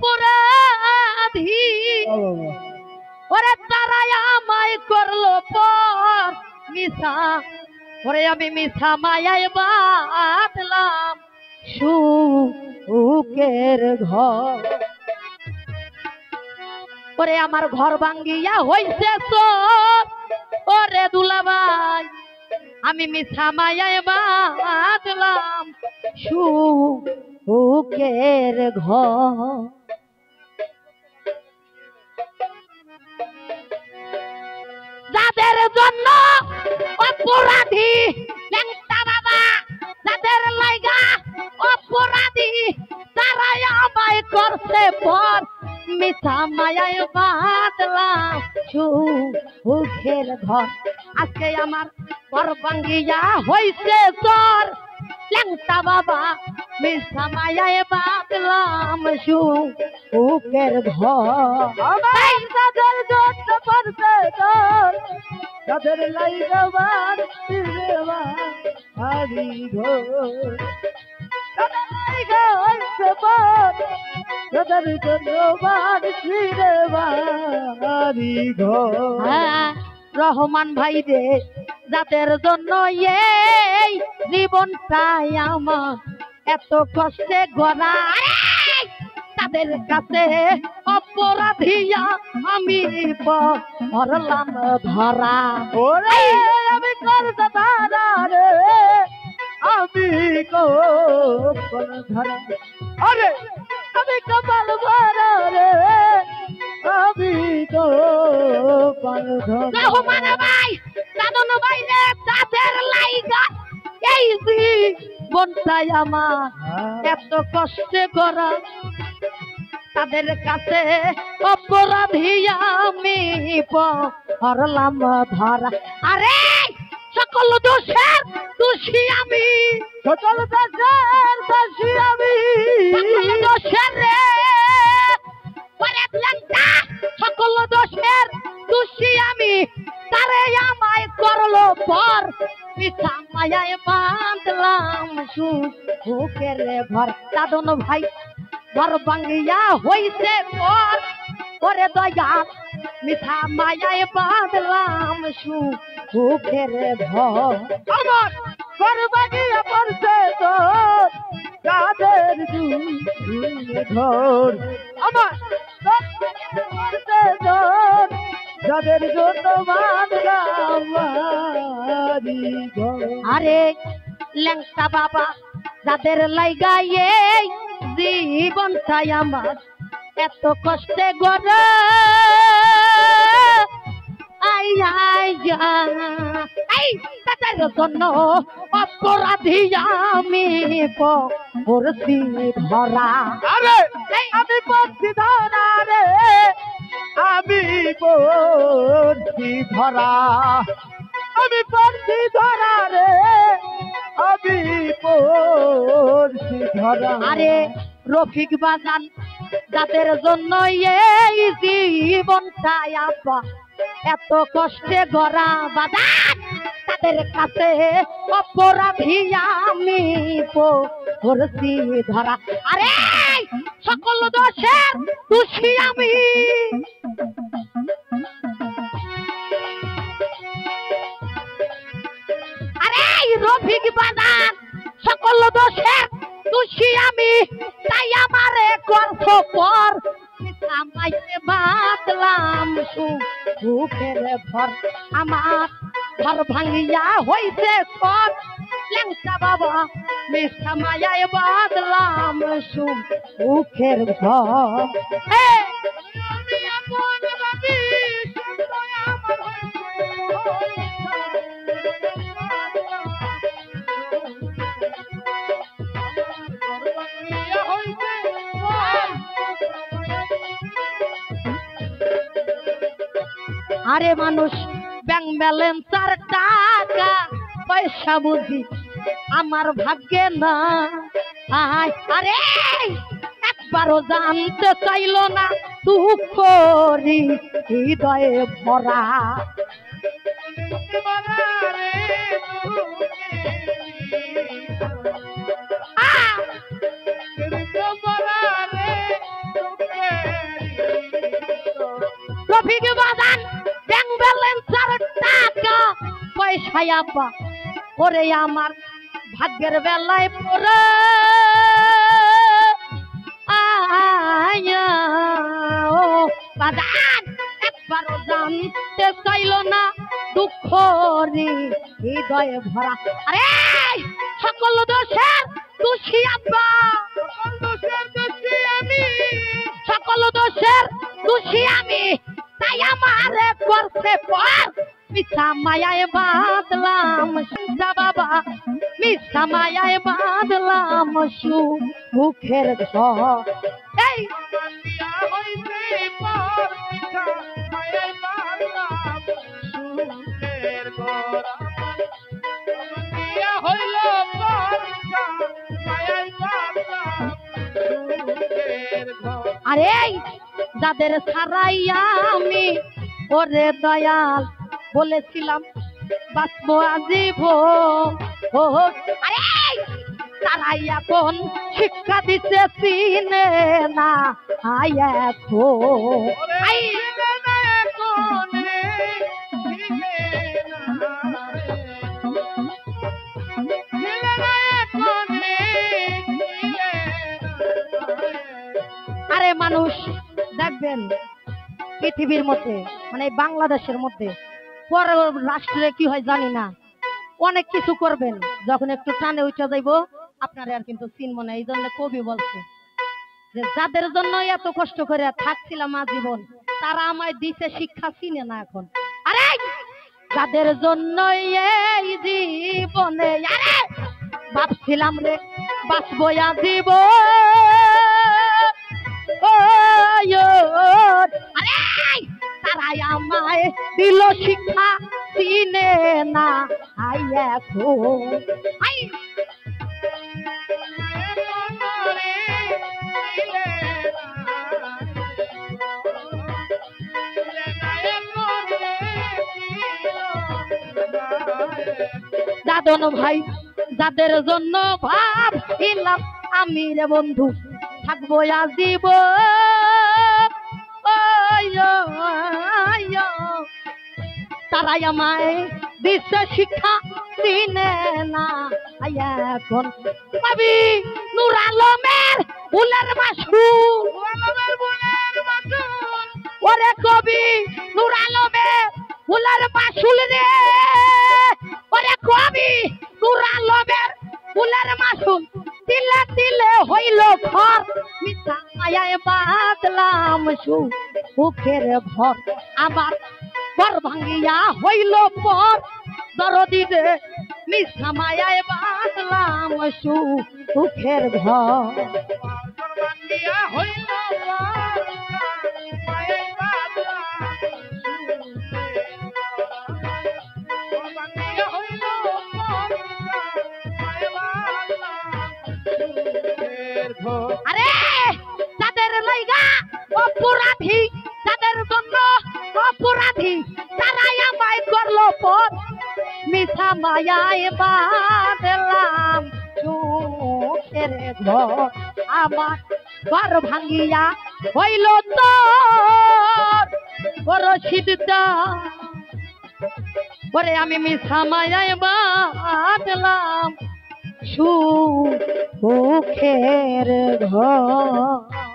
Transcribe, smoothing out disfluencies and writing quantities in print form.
অপরাধী ওরে তারাই আমায় করলো পর মিছা ওরে আমি মিছা মায়ায় বাঁধলাম সুখের ঘর ওরে আমার ঘর ভাঙ্গিয়া হইছে চোর ওরে দুলাভাই আমি মিছা মায়ায় বাঁধলাম সুখের ঘর যাদের জন্য অপরাধী ল্যাংটা বাবা যাদের লাইগা অপরাধী তারাই আমায় করছে পর মিছা মায়ায় বাঁধলাম সুখের ঘর আজকে আমার ঘর ভাঙ্গিয়া হইছে চোর ল্যাংটা বাবা মিছা মায়ায় বাঁধলাম সুখের ঘর যাদের জন্য পড়ছে তোর যাদের লাইগা বাঁধছি রে বাড়ি ঘর যাদের লাইগা হইছে পর যাদের জন্য বাঁধছি রে বাড়ি ঘর হ্যাঁ রহমান ভাই রে যাদের জন্য এই জীবনটাই আমার এত কষ্টে গড়া তাদের কাছে অপরাধীয়া আমি পড়লাম ধরা ওরে আমি করতে ধারা রে আমি কোন ধারা আরে আমি কপাল ভরা রে আমি কোন ধরা রহমান ভাই দাদন ভাই রে তাদের লাইগা এই জীবনটাই আমার এত কষ্টে গড়া তাদের কাছে অপরাধী আমি পড়লাম ধরা আরে সকল দোষের দোষী আমি সকল দোষের দোষী আমি সকল দোষের রে পরে ল্যাংটা সকল দোষের দোষী আমি তারে আমায় করলো পর মিছা মায়ায় বাঁধলাম সুখের ঘর দাদন ভাই ঘর ভাঙ্গিয়া হইছে পর ওরে দয়া মিছা মায়ায় বাঁধলাম সুখের ঘর আমার ঘর ভাঙিয়া পড়ছে তোর যাদের ঘর আমার ঘর ভাঙিয়া পড়ছে তোর যাদের জন্য বাঁধলাম বাড়ি ঘর আরে ল্যাংটা বাবা যাদের লাইগা এই জীবনটাই আমার এত কষ্টে গড়া আই আই এই তাদের জন্য অপরাধী আমি পড়ছি ধরা আরে আমি পড়ছি ধরা রে আমি পড়ছি ধরা আমি পড়ছি ধরা রে আমি পড়ছি ধরা আরে রফিক বাজান যাদের জন্য এই জীবনটাই আপা এত কষ্টে গড়া বাজান তাদের কাছে অপরাধী আমি পড়ছি ধরা আরে সকল দোষের দোষী আমি আরে রফিক বাজান সকল দোষের দোষী আমি তাই আমারে করছো পর মিছা মাইয়ে বাঁধলাম সুখের ঘর আমার ঘর ভাঙ্গিয়া হইছে পর ল্যাংটা বাবা মিছা মায়ায় বাঁধলাম সুখের ঘর আমি আপন ভাবি সত্যই আমার আরে মানুষ ব্যাংক ব্যালেন্স আর টাকা পয়সা বুঝি আমার ভাগ্যে না আরে একবারও জানতে চাইল না দুঃখ হৃদয়ে ভরা হয় আব্বা ওরে আমার ভাগ্যের বেলায় পড়ে আয়া ও বাজান একবারও জানতে চাইল না দুঃখ হৃদয়ে ভরা আরে সকল দোষের দোষী আব্বা সকল দোষের দোষী আমি তাই আমারে করছে পর মিথ্যা মায়ায় বাঁধলাম যা বাবা মিথ্যা মায়ায় বাঁধলাম সুখের ঘর এই আরে যাদের ছাড়াইয়া আমি ওরে দয়াল বলেছিলাম বাঁচবো আজীব ও আরে তারাই এখন শিক্ষা দিতে চিনে না আরে মানুষ দেখবেন পৃথিবীর মধ্যে মানে বাংলাদেশের মধ্যে পর রাষ্ট্রে কি হয় জানি না অনেক কিছু করবেন যখন একটু টানে উঠে যাইব আপনার আর কিন্তু চিনব না। এই জন্য কবি বলছে যে যাদের জন্য এত কষ্ট করে থাকছিলাম আজীবন তারা আমায় দিছে শিক্ষা চিনে না এখন। আরে যাদের জন্য এই জীবনে আরে ভাবছিলাম রে বাঁচবো আজীবন আরে তারাই আমায় দিল শিক্ষা চিনে না দাদন ভাই যাদের জন্য ভাবছিলাম আমি রে বন্ধু থাকবো আজীবন তারাই আমায় দিচ্ছে শিক্ষা চিনে না এখন কবি নূর আলমের ফুলের মাসুল ওরে কবি নূর আলমের ফুলের মাসুল রে ওরে কবি নূর আলমের ফুলের মাসুল তিলে তিলে হইল ঘর মিথ্যা মায়ায় বাঁধলাম সুখের ঘর আমার ঘর ভাঙ্গিয়া হইল পর দরদি রে মিথ্যা মায়ায় বাঁধলাম সুখের ঘর ভাঙ্গিয়া হইল আরে তাদের লাইগা অপরাধী তাদের জন্য অপরাধী তারাই আমায় করলো পর মিথ্যা মায়ায় বাঁধলাম সুখের ঘর আমার ঘর ভাঙ্গিয়া হইল তোর রশিদটা ওরে আমি মিথ্যা মায়ায় বাঁধলাম সুখের ঘর।